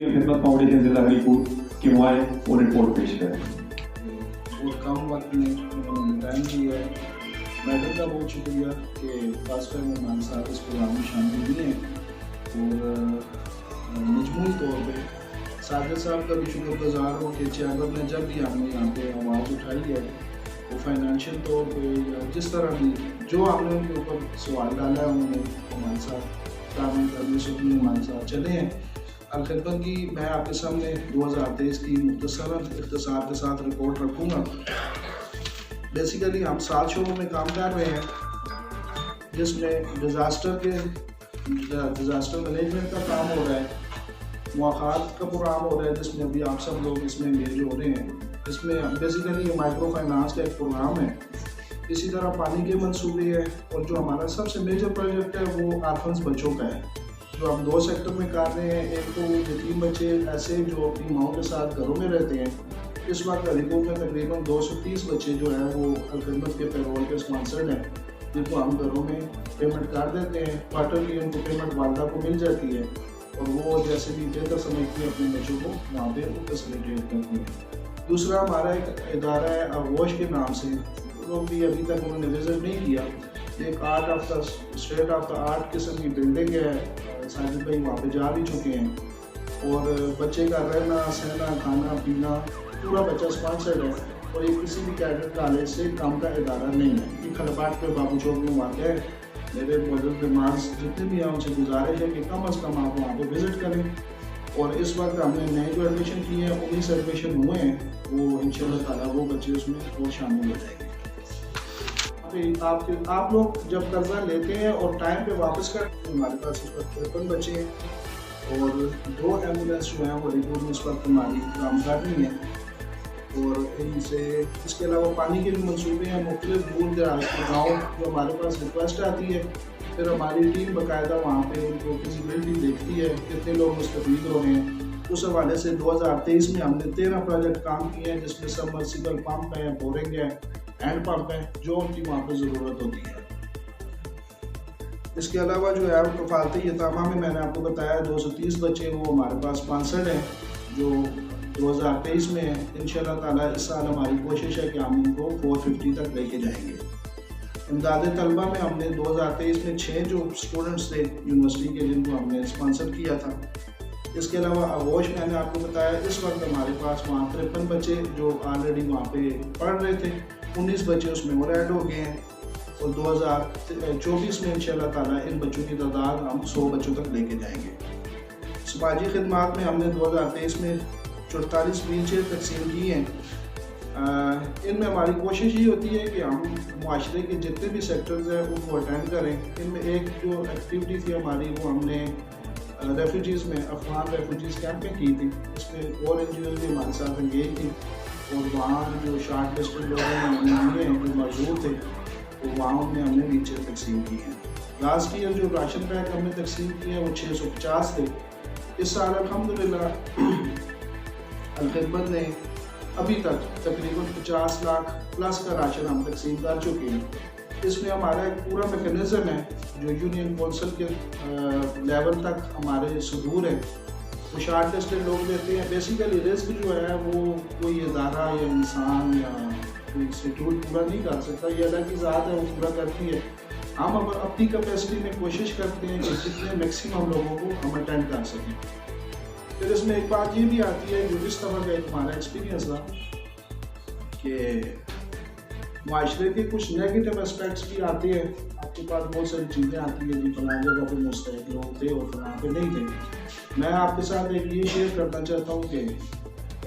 खिदमत फाउंडेशन जिला हरीपुर के मुआए और रिपोर्ट पेश करें। और कम वक्त में उन्होंने टाइम दिया है। मैडम का बहुत शुक्रिया कि फर्स्ट टाइम हमारे साथ इस प्रोग्राम में शामिल हुए हैं। और मजमूई तौर पे साजिद साहब का भी शुक्रगुजार हूँ कि चैम्बर ने जब भी हमने यहाँ पे आवाज़ उठाई है वो फाइनेंशियल तौर पे या जिस तरह भी जो आपने उनके ऊपर सवाल डाला है उन्होंने हमारे साथ तामील करने से भी हमारे साथ चले हैं। अलखिदमत की मैं आपके सामने 2023 की मुख्तसरन इख्तिसार के साथ रिपोर्ट रखूँगा। बेसिकली हम 7 शोबों में काम कर रहे हैं, जिसमें डिज़ास्टर मैनेजमेंट का काम हो रहा है, मुआखात का प्रोग्राम हो रहा है जिसमें अभी आप सब लोग इसमें एंगेज हो रहे हैं। इसमें बेसिकली माइक्रो फाइनेंस का एक प्रोग्राम है। इसी तरह पानी के मंसूबे है और जो हमारा सबसे मेजर प्रोजेक्ट है वो आर्फन्स बच्चों का है, जो हम 2 सेक्टर में कर रहे हैं। एक तो यतीम बच्चे ऐसे जो अपनी माओ के साथ घरों में रहते हैं। इस वक्त हरीपुर में तकरीबन 230 बच्चे जो हैं वो अलखिदमत के पैरोल के स्पॉन्सर्ड हैं, जिनको हम घरों में पेमेंट कर देते हैं। क्वार्टरली उनको पेमेंट वालदा को मिल जाती है और वो जैसे भी बेहतर समझती है अपने बच्चों को वहाँ पर वो फैसिलिटेट करती है। दूसरा हमारा एक इदारा है आगोश के नाम से, लोग भी अभी तक उन्होंने विज़िट नहीं किया। एक art of the state of the art किस्म की बिल्डिंग है, साजिद भाई वहाँ पे जा भी चुके हैं। और बच्चे का रहना सहना खाना पीना पूरा बच्चा स्पॉन्सर्ड है और ये किसी भी कैडेट कॉलेज से काम का इदारा नहीं है। ये खलबाट पे बाबू चौक में वाक़ है। मेरे मौजूद मेहमान जितने भी हैं उनसे गुजारिश है कि कम अज़ कम आप वहाँ पे विज़िट करें। और इस वक्त हमने नए जो एडमिशन किए हैं 19 एडमिशन हुए हैं, वो इंशाअल्लाह ताला वो बच्चे उसमें और शामिल हो जाएंगे। आप लोग जब कर्जा लेते हैं और टाइम पे वापस करते हैं, हमारे पास इस वक्त 53 बच्चे हैं और 2 एम्बुलेंस जो हैं वो हरीपुर में इस वक्त हमारी काम कर रही हैं। और इनसे इसके अलावा पानी के भी मंसूबे हैं। मुख्तलिफ दूर दराज के गाँव जो हमारे पास रिक्वेस्ट आती है, फिर हमारी टीम बाकायदा वहाँ पे उनको फिजिबिलिटी देखती है कितने लोग मुस्तफीद हो रहे हैं। उस हवाले से 2023 में हमने 13 प्रोजेक्ट काम किए हैं, जिसमें सबमर्सिबल पंप है, बोरिंग है, हैंड पंप है, जो उनकी वहाँ पर ज़रूरत होती है। इसके अलावा जो है कफालती यतामा में मैंने आपको बताया 230 बच्चे वो हमारे पास स्पॉन्सर्ड हैं, जो 2023 में है। इंशाअल्लाह ताला इस साल हमारी कोशिश है कि हम इनको 450 तक लेके जाएंगे। इमदाद तलबा में हमने 2023 में 6 जो स्टूडेंट्स थे यूनिवर्सिटी के, जिनको हमने स्पॉन्सर किया था। इसके अलावा आगोश मैंने आपको बताया इस वक्त हमारे पास वहाँ 53 बच्चे जो ऑलरेडी वहाँ पे पढ़ रहे थे, 19 बच्चे उसमें और ऐड हो गए हैं। और 2024 में इंशाअल्लाह ताला इन बच्चों की तादाद हम 100 बच्चों तक लेके जाएंगे। समाजी खिदमात में हमने 2023 में 44 व्हील चेयर तकसीम की हैं। इनमें हमारी कोशिश ये होती है कि हम मुआशरे के जितने भी सेक्टर्स हैं उनको अटेंड करें। इनमें एक जो एक्टिविटी थी हमारी वो हमने रेफ्यूजीज़ में अफगान रेफ्यूजीज़ कैंप में की थी। इसमें और NGOs भी हमारे साथ एंगेज थी और वहाँ जो शार्ट लिस्टेड लोग हैं जो मौजूद थे तो वहाँ उनमें हमने व्हीलचेयर तकसीम की हैं। लास्ट ईयर जो राशन पैक हमने तकसीम किए हैं वो 650 थे। इस साल अल्हम्दुलिल्लाह अलखिदमत ने अभी तक तकरीबन 50 लाख प्लस का राशन हम तकसीम कर चुके हैं। इसमें हमारा एक पूरा मैकेनिज़्म है जो यूनियन कौंसिल के लेवल तक हमारे सुदूर है, वो शार्ट लिस्टेड लोग देते हैं। बेसिकली रिस्क जो है वो कोई इदारा या इंसान या कोई इंस्टीट्यूट पूरा नहीं कर सकता, ये अलग की ज़ात है वो पूरा करती है। हम अपनी कैपेसिटी में कोशिश करते हैं कि जितने मैक्सिमम लोगों को हम अटेंड कर सकें। फिर इसमें एक बात ये भी आती है जो इस तरह का एक हमारा एक्सपीरियंस था कि माशरे के कुछ नेगेटिव एस्पेक्ट्स भी आते हैं। आपके पास बहुत सारी चीज़ें आती हैं कि फलां जगह पे मुस्तहिक लोग थे और फलां पे नहीं थे। मैं आपके साथ एक ये शेयर करना चाहता हूँ कि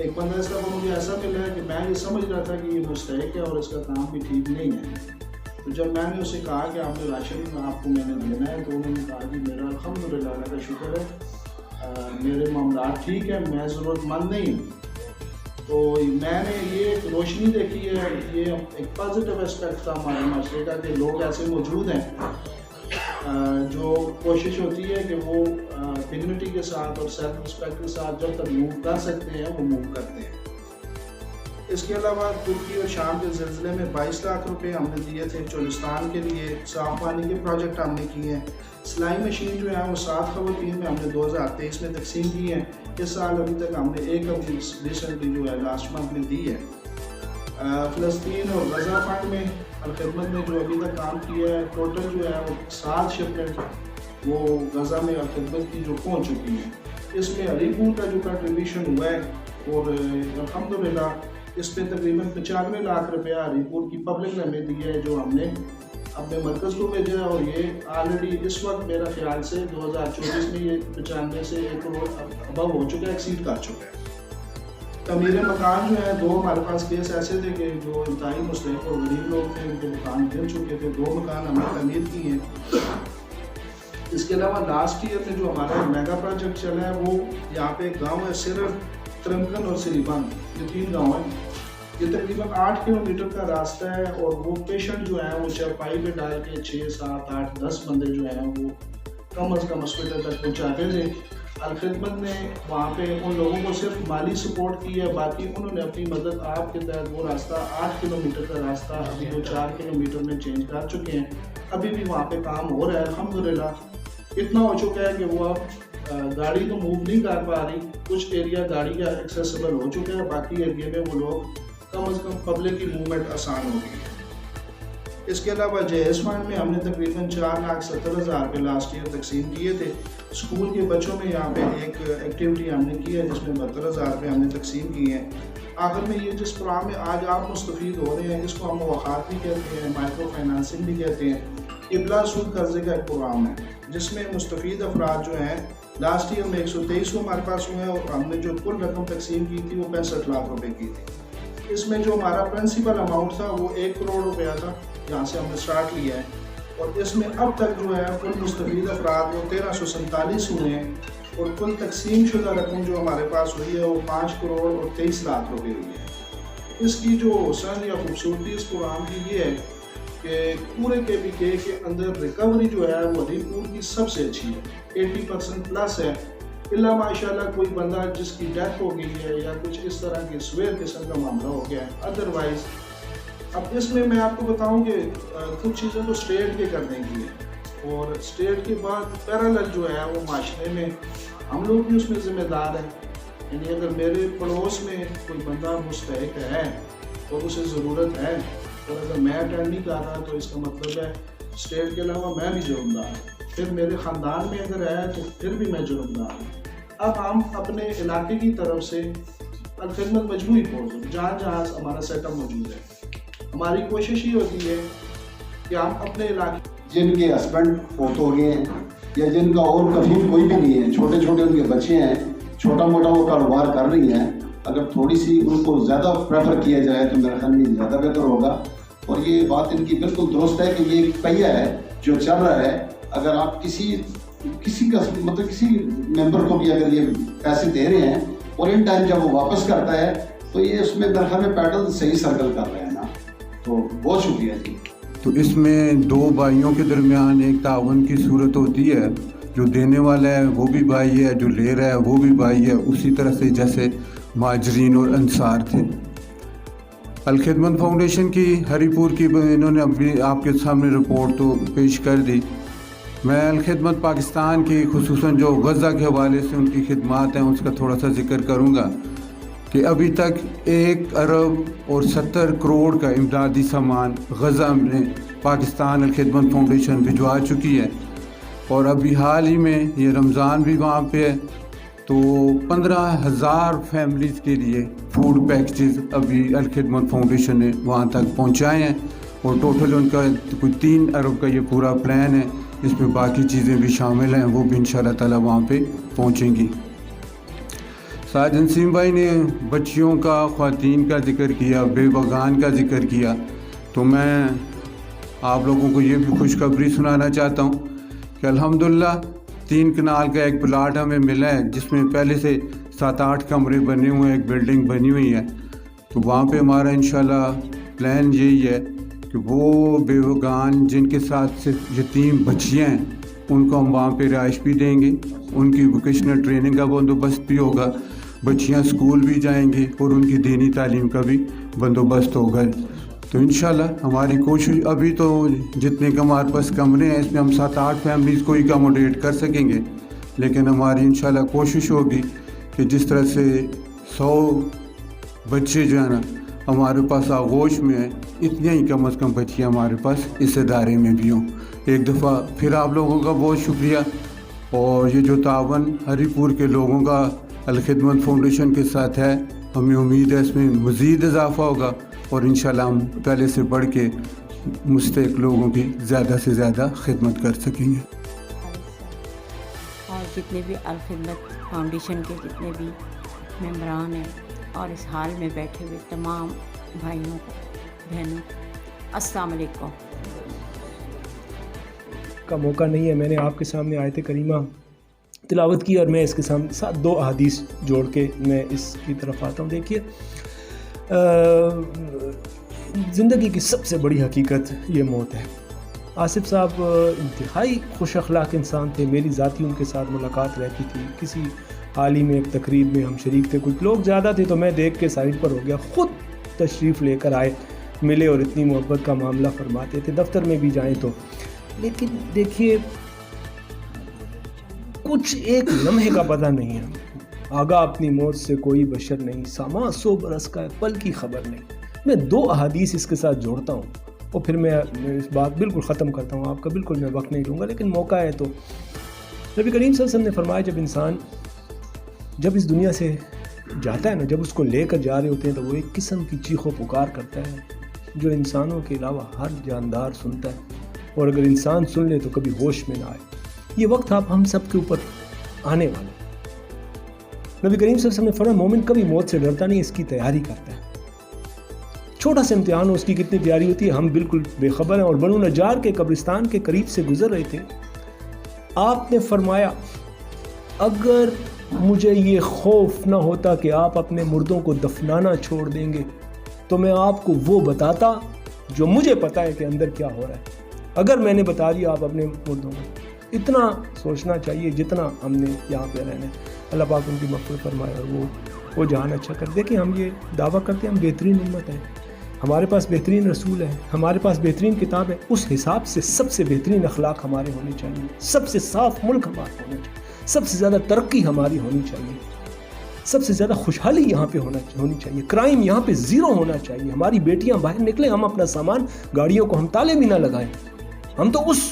एक बंदा इस तरह मुझे ऐसा मिला है कि मैं ये समझ रहा था कि ये मुस्तहिक है और इसका काम भी ठीक नहीं है। तो जब मैंने उसे कहा कि आपने राशन आपको मैंने देना है तो उन्होंने कहा कि मेरा अल्हम्दुलिल्लाह अल्लाह का शुक्र है, मेरे मामला ठीक है, मैं ज़रूरतमंद नहीं हूँ। तो मैंने ये एक रोशनी देखी है, ये एक पॉजिटिव एस्पेक्ट था हमारे माशरे का कि लोग ऐसे मौजूद हैं जो कोशिश होती है कि वो डिग्निटी के साथ और सेल्फ रिस्पेक्ट के साथ जब तक मूव कर सकते हैं वो मूव करते हैं। اس کے علاوہ ترکی اور شام کے زلزلے میں 22 لاکھ روپے ہم نے دیے تھے چولستان کے لیے. صاف پانی کے پروجیکٹ ہم نے کیے ہیں. سلائی مشین جو ہے وہ 7 خواتین میں ہم نے 2023 میں تقسیم کی ہے. اس سال ابھی تک ہم نے ایک اپنی ریسنٹلی جو ہے لاسٹ منتھ میں دی ہے. فلسطین اور غزہ فنڈ میں الخدمت نے جو ابھی تک کام کیا ہے ٹوٹل جو ہے وہ 7 شپمنٹ وہ غزہ میں الخدمت کی جو پہنچ چکی ہیں. اس میں ہری پور کا جو کنٹریبیوشن ہوا ہے اور الحمدللہ اس پہ تقریباً 95 لاکھ روپیہ ہری پور کی پبلک نے ہمیں دیا ہے جو ہم نے اپنے مرکز کو بھیجا ہے. اور یہ آلریڈی اس وقت میرا خیال سے 2024 میں یہ 95 سے 1 کروڑ ابو ہو چکا ہے, ایکسیڈ کر چکا ہے. تعمیر مکان جو ہے 2 ہمارے پاس کیس ایسے تھے کہ جو انتہائی مستحق اور غریب لوگ تھے ان کے مکان گر چکے تھے. 2 مکان ہم نے تعمیر کی ہیں. اس کے علاوہ لاسٹ ایئر میں جو ہمارا میگا پروجیکٹ چلا ہے وہ یہاں پہ ایک گاؤں ہے صرف ترمکن اور سری بند, یہ 3 گاؤں ہیں. یہ تقریباً 8 کلومیٹر کا راستہ ہے اور وہ پیشنٹ جو ہیں وہ چارپائی پہ ڈال کے 6, 7, 8, 10 بندے جو ہیں وہ کم از کم ہاسپٹل تک پہنچاتے تھے. الخدمت نے وہاں پہ ان لوگوں کو صرف مالی سپورٹ کی ہے, باقی انہوں نے اپنی مدد آپ کے تحت وہ راستہ 8 کلومیٹر کا راستہ ابھی وہ 4 کلومیٹر میں چینج کر چکے ہیں. ابھی بھی وہاں پہ کام ہو رہا ہے. الحمدللہ اتنا ہو چکا ہے کہ وہ اب گاڑی تو موو نہیں کر پا رہی. کچھ ایریا گاڑی کا ایکسیسیبل ہو چکا ہے, باقی ایریا میں وہ لوگ کم از کم پبلک کی موومنٹ آسان ہو گئی ہے. اس کے علاوہ جہیز فنڈ میں ہم نے تقریباً 4,70,000 روپے لاسٹ ایئر تقسیم کیے تھے. اسکول کے بچوں میں یہاں پہ ایک ایکٹیویٹی ہم نے کی ہے جس میں 72,000 روپے ہم نے تقسیم کیے ہیں. آخر میں یہ جس پروگرام میں آج آپ مستفید ہو رہے ہیں اس کو ہم مواخات بھی کہتے ہیں, مائکرو فائنانسنگ بھی کہتے ہیں. یہ بلا سود قرضے کا ایک پروگرام ہے جس میں مستفید افراد جو ہیں لاسٹ ایئر میں 123 کو ہمارے پاس ہوئے ہیں اور ہم نے جو کل رقم تقسیم کی تھی وہ 65 لاکھ روپے کی تھی. اس میں جو ہمارا پرنسپل اماؤنٹ تھا وہ 1 کروڑ روپیہ تھا جہاں سے ہم نے سٹارٹ لیا ہے. اور اس میں اب تک جو ہے کل مستفید افراد وہ 1347 ہوئے ہیں اور کل تقسیم شدہ رقم جو ہمارے پاس ہوئی ہے وہ 5 کروڑ اور 23 لاکھ روپے ہوئی ہے. اس کی جو حسن یا خوبصورتی اس پروگرام کی یہ ہے کہ پورے KPK کے اندر ریکوری جو ہے وہ ہری پور کی سب سے اچھی ہے, 80% پلس ہے. اللہ ماشاءاللہ کوئی بندہ جس کی ڈیتھ ہو گئی ہے یا کچھ اس طرح کی سویر قسم کا معاملہ ہو گیا ہے. ادروائز اب اس میں آپ کو بتاؤں کہ کچھ چیزیں تو اسٹیٹ کے کرنے کی ہیں اور اسٹیٹ کے بعد پیرالل جو ہے وہ معاشرے میں ہم لوگ بھی اس میں ذمہ دار ہیں. یعنی اگر میرے پڑوس میں کوئی بندہ مستحق ہے اور اسے ضرورت ہے اور اگر میں اٹینڈ نہیں کر رہا تو اس کا مطلب ہے اسٹیٹ کے علاوہ میں بھی جرمدار ہوں. پھر میرے خاندان میں اگر ہے تو پھر بھی میں جرمدار ہوں. اب ہم اپنے علاقے کی طرف سے الخدمت مجموعی فورس جہاں جہاں ہمارا سیٹ اپ موجود ہے, ہماری کوشش یہ ہوتی ہے کہ ہم اپنے علاقے جن کے ہسبینڈ فوت ہو گئے ہیں یا جن کا اور کفیل کوئی بھی نہیں ہے, چھوٹے چھوٹے ان کے بچے ہیں, چھوٹا موٹا وہ کاروبار کر رہی ہیں, اگر تھوڑی سی ان کو زیادہ پریفر کیا جائے تو میرے خیال میں زیادہ بہتر ہوگا. اور یہ بات ان کی بالکل درست ہے کہ یہ ایک پہیہ ہے جو چل رہا ہے. اگر آپ کسی کا مطلب کسی ممبر کو بھی اگر یہ پیسے دے رہے ہیں اور ان ٹائم جب وہ واپس کرتا ہے تو یہ اس میں میرے خیال میں پیڈل صحیح سرکل کر رہے ہیں نا. تو بہت شکریہ جی. تو اس میں 2 بھائیوں کے درمیان ایک تعاون کی صورت ہوتی ہے. جو دینے والا ہے وہ بھی بھائی ہے, جو لے رہا ہے وہ بھی بھائی ہے, اسی طرح سے جیسے مہاجرین اور انصار تھے. الخدمت فاؤنڈیشن کی ہری پور کی انہوں نے ابھی آپ کے سامنے رپورٹ تو پیش کر دی. میں الخدمت پاکستان کی خصوصاً جو غزہ کے حوالے سے ان کی خدمات ہیں اس کا تھوڑا سا ذکر کروں گا کہ ابھی تک 1 ارب اور 70 کروڑ کا امدادی سامان غزہ میں پاکستان الخدمت فاؤنڈیشن بھجوا چکی ہے. اور ابھی حال ہی میں یہ رمضان بھی وہاں پہ ہے تو 15,000 فیملیز کے لیے فوڈ پیکیجز ابھی الخدمت فاؤنڈیشن نے وہاں تک پہنچائے ہیں. اور ٹوٹل ان کا کوئی 3 ارب کا یہ پورا پلان ہے, اس میں باقی چیزیں بھی شامل ہیں, وہ بھی انشاءاللہ تعالی وہاں پہ پہنچیں گی. ساجد نسیم بھائی نے بچیوں کا, خواتین کا ذکر کیا, بے بغان کا ذکر کیا, تو میں آپ لوگوں کو یہ بھی خوشخبری سنانا چاہتا ہوں کہ الحمدللہ 3 کنال کا ایک پلاٹ ہمیں ملا ہے جس میں پہلے سے 7-8 کمرے بنے ہوئے ہیں, ایک بلڈنگ بنی ہوئی ہے. تو وہاں پہ ہمارا انشاءاللہ پلان یہی ہے کہ وہ بے بغان جن کے ساتھ صرف یتیم بچیاں ہیں ان کو ہم وہاں پہ رہائش بھی دیں گے, ان کی ووکیشنل ٹریننگ کا بندوبست بھی ہوگا. बच्चियाँ स्कूल भी जाएंगी और उनकी दीनी तालीम का भी बंदोबस्त होगा। तो इंशाल्लाह हमारी कोशिश, अभी तो जितने का हमारे पास कमरे हैं इसमें हम 7-8 फैमिलीज़ को एकोमोडेट कर सकेंगे, लेकिन हमारी इंशाल्लाह कोशिश होगी कि जिस तरह से 100 बच्चे जो है ना हमारे पास आगोश में है, इतनी ही कम अज़ कम बच्चियाँ हमारे पास इस इदारे में भी हों। एक दफ़ा फिर आप लोगों का बहुत शुक्रिया, और ये जो तावन हरीपुर के लोगों का अल-खिदमत फाउंडेशन के साथ है, हमें उम्मीद है इसमें मज़ीद इजाफ़ा होगा और इंशाल्लाह हम पहले से बढ़ के मुस्तहिक़ लोगों की ज़्यादा से ज़्यादा खिदमत कर सकेंगे। और जितने भी अल-खिदमत फाउंडेशन के जितने भी मेंबरान हैं और इस हाल में बैठे हुए तमाम भाइयों बहनों, अस्सलाम वालेकुम। का मौका नहीं है, मैंने आपके सामने आयत करीमा तिलावत की और मैं इसके सामने साथ 2 अहादीस जोड़ के मैं इसकी तरफ आता हूँ। देखिए, ज़िंदगी की सबसे बड़ी हकीकत ये मौत है। आसिफ साहब इंतहाई खुश अखलाक इंसान थे, मेरी ज़ाती उनके साथ मुलाकात रहती थी। किसी हाल ही में एक तकरीब में हम शरीक थे, कुछ लोग ज़्यादा थे तो मैं देख के साइड पर हो गया, ख़ुद तशरीफ़ लेकर आए, मिले और इतनी मोहब्बत का मामला फरमाते थे, दफ्तर में भी जाएँ तो। लेकिन देखिए, कुछ एक लम्हे का पता नहीं है, आगा अपनी मौत से कोई बशर नहीं, सामा 100 बरस का है, पल की खबर नहीं। मैं 2 अहादीस इसके साथ जोड़ता हूँ और फिर मैं इस बात बिल्कुल ख़त्म करता हूँ, आपका बिल्कुल मैं वक्त नहीं लूँगा, लेकिन मौका है तो। नबी करीम सल्लल्लाहु अलैहि वसल्लम ने फरमाया, जब इंसान जब इस दुनिया से जाता है ना, जब उसको लेकर जा रहे होते हैं तो वो एक किस्म की चीखो पुकार करता है जो इंसानों के अलावा हर जानदार सुनता है, और अगर इंसान सुन ले तो कभी होश में ना आए। ये वक्त आप हम सब के ऊपर आने वाला। नबी करीम सल्लल्लाहु अलैहि वसल्लम ने फरमाया, मोमिन कभी मौत से डरता नहीं, इसकी तैयारी करता है। छोटा सा इम्तिहान हो, उसकी कितनी तैयारी होती है हम बिल्कुल बेखबर हैं। और बनु नजार के कब्रिस्तान के करीब से गुजर रहे थे, आपने फरमाया, अगर मुझे ये खौफ ना होता कि आप अपने मुर्दों को दफनाना छोड़ देंगे तो मैं आपको वो बताता जो मुझे पता है कि अंदर क्या हो रहा है। अगर मैंने बता दिया आप अपने मुर्दों को, इतना सोचना चाहिए जितना हमने यहाँ पे रहना है। अल्लाह पाक उनकी मग़फ़िरत फरमाए और वो जहान अच्छा कर। देखिए, हम ये दावा करते हैं हम बेहतरीन उम्मत हैं, हमारे पास बेहतरीन रसूल है, हमारे पास बेहतरीन किताब है, उस हिसाब से सबसे बेहतरीन अखलाक हमारे होने चाहिए, सबसे साफ़ मुल्क हमारा होना चाहिए, सबसे ज़्यादा तरक्की हमारी होनी चाहिए, सबसे ज़्यादा खुशहाली यहाँ पे होनी चाहिए, क्राइम यहाँ पे ज़ीरो होना चाहिए। हमारी बेटियाँ बाहर निकलें, हम अपना सामान, गाड़ियों को हम ताले भी ना लगाएं, हम तो उस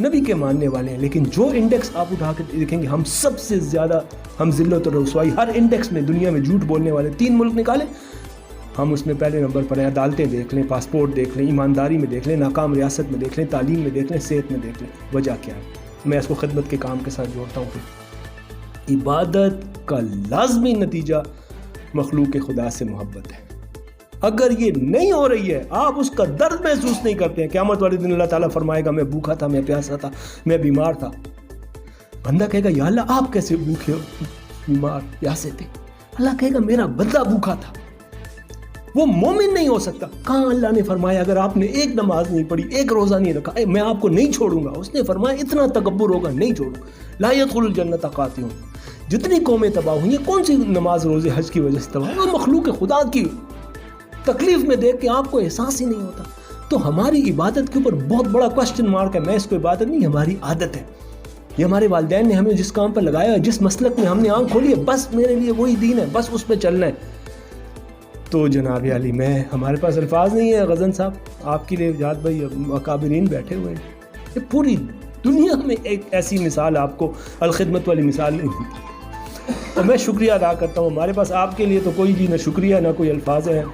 नबी के मानने वाले हैं। लेकिन जो इंडेक्स आप उठा के देखेंगे, हम सबसे ज़्यादा, हम ज़िल्लत और रसवाई हर इंडेक्स में दुनिया में झूठ बोलने वाले 3 मुल्क निकालें, हम उसमें पहले नंबर पर हैं। अदालतें देख लें, पासपोर्ट देख लें, ईमानदारी में देख लें, नाकाम रियासत में देख लें, तालीम में देख लें, सेहत में देख लें। वजह क्या है? मैं इसको खिदमत के काम के साथ जोड़ता हूँ। फिर इबादत का लाजमी नतीजा मखलूक खुदा से मोहब्बत है। अगर ये नहीं हो रही है, आप उसका दर्द महसूस नहीं करते हैं, क़यामत वाले दिन अल्लाह ताला फरमाएगा, मैं भूखा था, मैं प्यासा था, मैं बीमार था। बंदा कहेगा, या अल्लाह आप कैसे भूखे हो, बीमार, प्यासे थे? अल्लाह कहेगा, मेरा बंदा भूखा था। वो मोमिन नहीं हो सकता। कहाँ अल्लाह ने फरमाया, अगर आपने एक नमाज नहीं पढ़ी, एक रोज़ा नहीं रखा, मैं आपको नहीं छोड़ूंगा। उसने फरमाया, इतना तकब्बुर होगा, नहीं छोड़ूंगा। ला यदखुलुल जन्नत क़ातिऊन। जितनी कौमें तबाह हुई हैं, कौन सी नमाज रोज़े हज की वजह से तबाह? वो मखलूक खुदा की तकलीफ में देख के आपको एहसास ही नहीं होता। तो हमारी इबादत के ऊपर बहुत बड़ा क्वेश्चन मार्क है। मैं इसको इबादत नहीं, हमारी आदत है। ये हमारे वालिदैन ने हमें जिस काम पर लगाया है, जिस मसलक में हमने आँख खोली है, बस मेरे लिए वही दीन है, बस उस पर चलना है। तो जनाब अली, मैं हमारे पास अल्फाज नहीं है गज़न साहब, आपके लिए जात भाई अकाबिरीन बैठे हुए हैं। ये पूरी दुनिया में एक ऐसी मिसाल आपको अल-खिदमत वाली मिसाल नहीं मिलती। और मैं शुक्रिया अदा करता हूँ, हमारे पास आपके लिए तो कोई जी ना शुक्रिया ना कोई अल्फाज है।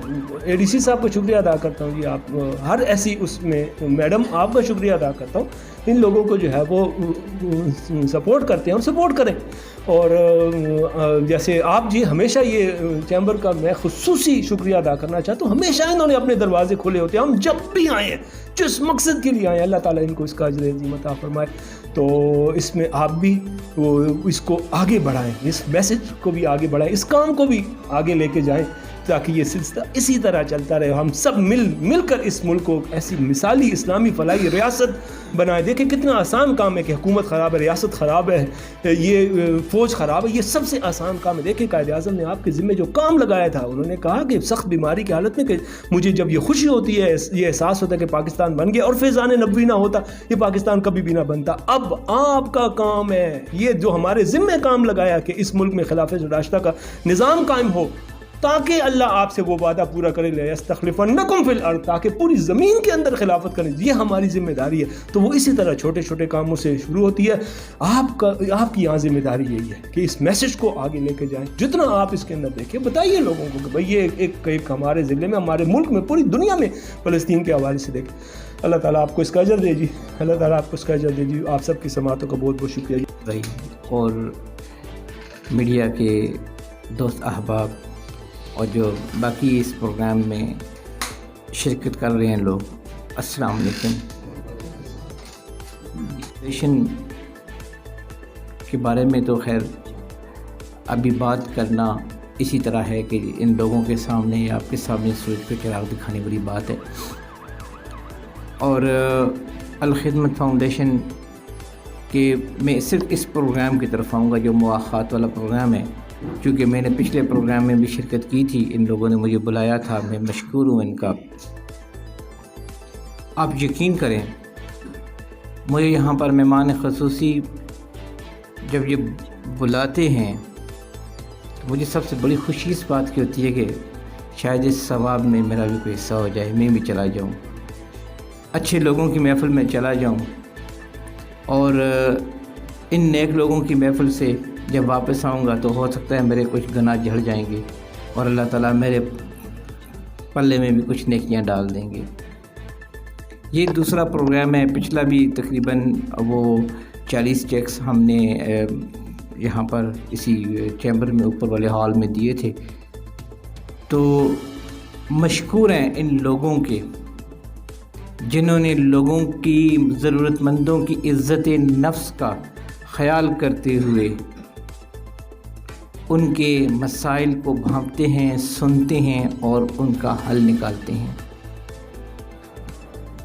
एडीसी साहब को शुक्रिया अदा करता हूँ जी, आप हर ऐसी उसमें, मैडम आपका शुक्रिया अदा करता हूँ। इन लोगों को जो है वो सपोर्ट करते हैं, हम सपोर्ट करें। और जैसे आप जी, हमेशा ये चैम्बर का मैं खुसूसी शुक्रिया अदा करना चाहता हूँ। हमेशा इन्होंने अपने दरवाजे खोले होते हैं, हम जब भी आए हैं, जिस मकसद के लिए आए, अल्लाह ताला इनको इसका अजर अज़ीम अता फरमाए। तो इसमें आप भी इसको आगे बढ़ाएं, इस मैसेज को भी आगे बढ़ाएं, इस काम को भी आगे लेके जाएं, تاکہ یہ سلسلہ اسی طرح چلتا رہے. ہم سب مل کر اس ملک کو ایسی مثالی اسلامی فلاحی ریاست بنائے. دیکھیں کتنا آسان کام ہے کہ حکومت خراب ہے, ریاست خراب ہے, یہ فوج خراب ہے, یہ سب سے آسان کام ہے. دیکھیں قائد اعظم نے آپ کے ذمہ جو کام لگایا تھا, انہوں نے کہا کہ سخت بیماری کی حالت میں کہ مجھے جب یہ خوشی ہوتی ہے, یہ احساس ہوتا ہے کہ پاکستان بن گیا, اور فیضان نبوی نہ ہوتا یہ پاکستان کبھی بھی نہ بنتا. اب آپ کا کام ہے یہ جو ہمارے ذمہ کام لگایا کہ اس ملک میں خلافت راشدہ کا نظام قائم ہو, تاکہ اللہ آپ سے وہ وعدہ پورا کرے لَيَسْتَخْلِفَنَّكُمْ فِي الْأَرْضِ, تاکہ پوری زمین کے اندر خلافت کریں. یہ ہماری ذمہ داری ہے. تو وہ اسی طرح چھوٹے چھوٹے کاموں سے شروع ہوتی ہے. آپ کی یہاں ذمہ داری یہی ہے کہ اس میسج کو آگے لے کے جائیں. جتنا آپ اس کے اندر دیکھیں, بتائیے لوگوں کو کہ بھئی یہ ایک ہمارے ضلع میں, ہمارے ملک میں, پوری دنیا میں فلسطین کے حوالے سے دیکھیں. اللہ تعالیٰ آپ کو اس کا اجر دے جی, اللہ تعالیٰ آپ کو اس کا اجر دے جی. آپ سب کی سماعتوں کا بہت بہت شکریہ جی. اور میڈیا کے دوست احباب اور جو باقی اس پروگرام میں شرکت کر رہے ہیں لوگ, السلام علیکم. ریشن کے بارے میں تو خیر ابھی بات کرنا اسی طرح ہے کہ ان لوگوں کے سامنے یا آپ کے سامنے سورج پہ چراغ دکھانے والی بات ہے. اور الخدمت فاؤنڈیشن کہ میں صرف اس پروگرام کی طرف آؤں گا جو مواخات والا پروگرام ہے, کیونکہ میں نے پچھلے پروگرام میں بھی شرکت کی تھی, ان لوگوں نے مجھے بلایا تھا, میں مشکور ہوں ان کا. آپ یقین کریں مجھے یہاں پر مہمان خصوصی جب یہ بلاتے ہیں تو مجھے سب سے بڑی خوشی اس بات کی ہوتی ہے کہ شاید اس ثواب میں میرا بھی کوئی حصہ ہو جائے, میں بھی چلا جاؤں, اچھے لوگوں کی محفل میں چلا جاؤں, اور ان نیک لوگوں کی محفل سے جب واپس آؤں گا تو ہو سکتا ہے میرے کچھ گناہ جھڑ جائیں گے اور اللہ تعالیٰ میرے پلے میں بھی کچھ نیکیاں ڈال دیں گے. یہ دوسرا پروگرام ہے. پچھلا بھی تقریباً وہ 40 چیکس ہم نے یہاں پر اسی چیمبر میں اوپر والے ہال میں دیے تھے. تو مشکور ہیں ان لوگوں کے جنہوں نے لوگوں کی, ضرورت مندوں کی عزت نفس کا خیال کرتے ہوئے ان کے مسائل کو بھانپتے ہیں, سنتے ہیں اور ان کا حل نکالتے ہیں.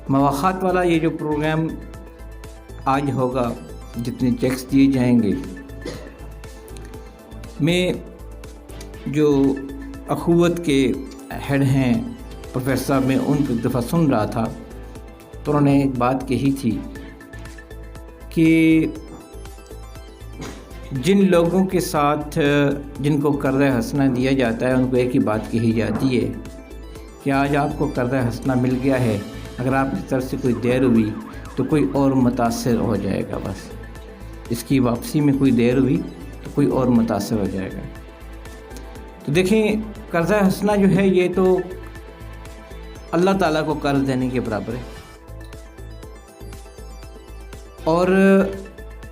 مواخات والا یہ جو پروگرام آج ہوگا, جتنے چیکس دیے جائیں گے, میں جو اخوت کے ہیڈ ہیں پروفیسر صاحب, میں ان کو ایک دفعہ سن رہا تھا تو انہوں نے ایک بات کہی تھی کہ جن لوگوں کے ساتھ جن کو قرض حسنہ دیا جاتا ہے ان کو ایک ہی بات کہی جاتی ہے کہ آج آپ کو قرض حسنہ مل گیا ہے, اگر آپ کی طرف سے کوئی دیر ہوئی تو کوئی اور متاثر ہو جائے گا, بس اس کی واپسی میں کوئی دیر ہوئی تو کوئی اور متاثر ہو جائے گا. تو دیکھیں قرض حسنہ جو ہے یہ تو اللہ تعالیٰ کو قرض دینے کے برابر ہے, اور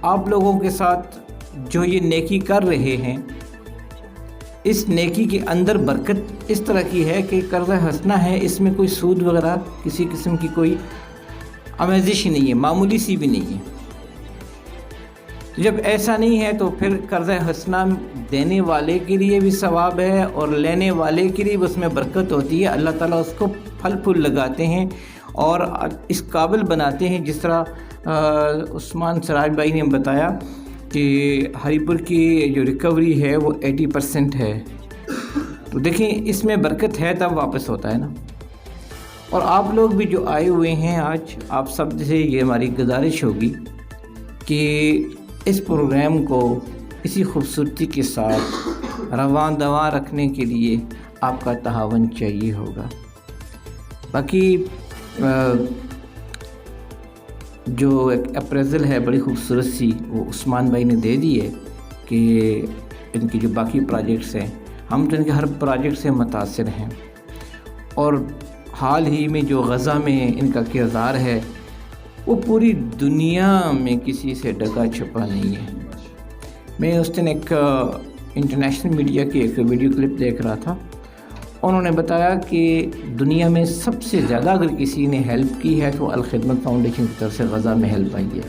آپ لوگوں کے ساتھ جو یہ نیکی کر رہے ہیں اس نیکی کے اندر برکت اس طرح کی ہے کہ قرض حسنہ ہے, اس میں کوئی سود وغیرہ کسی قسم کی کوئی آمیزش نہیں ہے, معمولی سی بھی نہیں ہے. جب ایسا نہیں ہے تو پھر قرض حسنہ دینے والے کے لیے بھی ثواب ہے اور لینے والے کے لیے بھی اس میں برکت ہوتی ہے. اللہ تعالیٰ اس کو پھل پھول لگاتے ہیں اور اس قابل بناتے ہیں. جس طرح عثمان سراج بھائی نے بتایا کہ ہری پور کی جو ریکوری ہے وہ 80% ہے, تو دیکھیں اس میں برکت ہے تب واپس ہوتا ہے نا. اور آپ لوگ بھی جو آئے ہوئے ہیں آج, آپ سب سے یہ ہماری گزارش ہوگی کہ اس پروگرام کو اسی خوبصورتی کے ساتھ رواں دواں رکھنے کے لیے آپ کا تعاون چاہیے ہوگا. باقی جو ایک اپریزل ہے بڑی خوبصورت سی وہ عثمان بھائی نے دے دی ہے کہ ان کی جو باقی پروجیکٹس ہیں, ہم تو ان کے ہر پروجیکٹ سے متاثر ہیں, اور حال ہی میں جو غزہ میں ان کا کردار ہے وہ پوری دنیا میں کسی سے ڈکا چھپا نہیں ہے. میں اس دن ایک انٹرنیشنل میڈیا کی ایک ویڈیو کلپ دیکھ رہا تھا, انہوں نے بتایا کہ دنیا میں سب سے زیادہ اگر کسی نے ہیلپ کی ہے تو الخدمت فاؤنڈیشن کی طرف سے غزہ میں ہیلپ آئی ہے.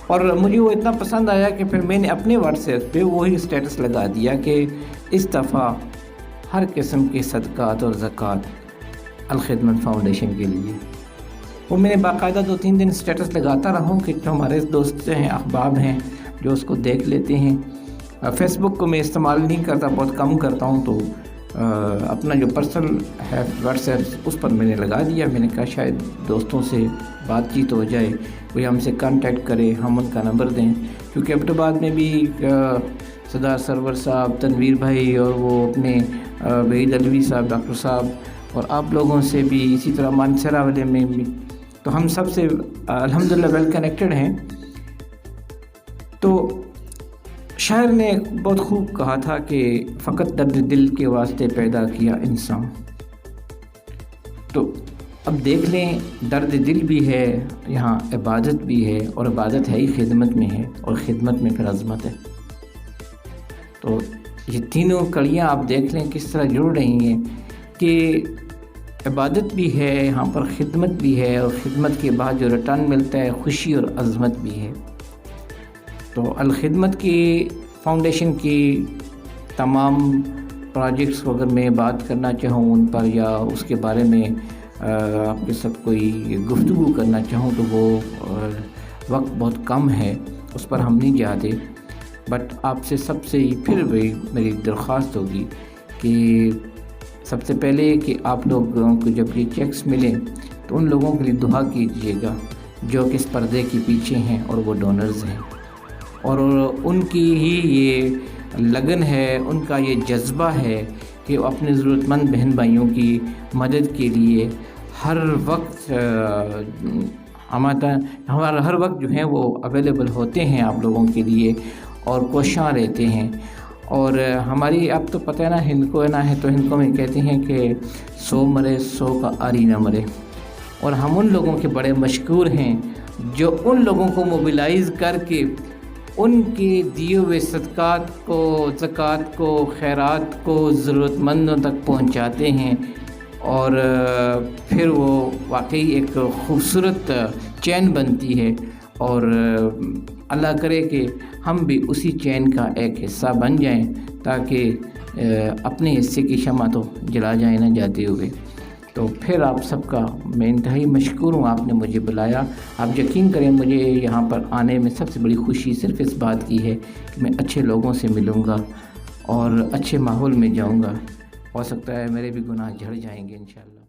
اور مجھے وہ اتنا پسند آیا کہ پھر میں نے اپنے واٹس ایپ پہ وہی اسٹیٹس لگا دیا کہ اس دفعہ हर किस्म के सदक़ात और ज़कात अल-खिदमत फाउंडेशन के लिए। वो मैंने बाकायदा 2-3 दिन स्टेटस लगाता रहा हूँ कि जो हमारे दोस्त हैं, अहबाब हैं, जो उसको देख लेते हैं। फ़ेसबुक को मैं इस्तेमाल नहीं करता, बहुत कम करता हूँ, तो अपना जो पर्सनल है व्हाट्सएप उस पर मैंने लगा दिया। मैंने कहा शायद दोस्तों से बातचीत हो जाए, कोई हमसे कांटेक्ट करे, हम उनका नंबर दें, क्योंकि एबटाबाद में भी सरदार सरवर साहब, तनवीर भाई और वो अपने वहीद अलवी साहब, डॉक्टर साहब और आप लोगों से भी, इसी तरह मानसरा वाले में भी, तो हम सब से अल्हम्दुलिल्लाह वेल कनेक्टेड हैं। तो शायर ने बहुत खूब कहा था कि फ़कत दर्द दिल के वास्ते पैदा किया इंसान। तो अब देख लें, दर्द दिल भी है, यहाँ इबादत भी है, और इबादत है ही खिदमत में है, और ख़िदमत में फिर अज़मत है। तो ये तीनों कड़ियाँ आप देख लें किस तरह जुड़ रही हैं कि इबादत भी है यहाँ पर, ख़िदमत भी है, और ख़िदमत के बाद जो रिटर्न मिलता है खुशी और अज़मत भी है। तो अल-खिदमत की फाउंडेशन की तमाम प्रोजेक्ट्स को अगर मैं बात करना चाहूँ उन पर, या उसके बारे में आपके साथ कोई गुफ्तगू करना चाहूँ, तो वो वक्त बहुत कम है, उस पर हम नहीं जाते। बट आपसे सबसे फिर भी मेरी दरख्वास्त होगी कि सबसे पहले कि आप लोगों को जब ये चेक्स मिलें तो उन लोगों के लिए दुआ कीजिएगा जो कि इस पर्दे के पीछे हैं और वो डोनर्स हैं, और उनकी ही ये लगन है, उनका ये जज्बा है कि वो अपने ज़रूरतमंद बहन भाइयों की मदद के लिए हर वक्त हमारा हर वक्त जो है वो अवेलेबल होते हैं आप लोगों के लिए, और कोशां रहते हैं। और हमारी, आप तो पता है ना, हिंदको ना है तो हिंदको में कहते हैं कि 100 मरे 100 का आरी ना मरे, और हम उन लोगों के बड़े मशकूर हैं जो उन लोगों को मोबिलाइज़ करके उनके दिए हुए सदक़ात को, ज़कात को, खैरात को ज़रूरतमंदों तक पहुंचाते हैं, और फिर वो वाकई एक ख़ूबसूरत चैन बनती है। और अल्लाह करे कि हम भी उसी चैन का एक हिस्सा बन जाएं, ताकि अपने हिस्से की शम्मा तो जला जाए ना जाते हुए। तो फिर आप सबका मैं इंतहाई मशकूर हूँ, आपने मुझे बुलाया। आप यकीन करें, मुझे यहाँ पर आने में सबसे बड़ी खुशी सिर्फ़ इस बात की है कि मैं अच्छे लोगों से मिलूँगा और अच्छे माहौल में जाऊँगा। हो सकता है मेरे भी गुनाह झड़ जाएंगे इंशाअल्लाह।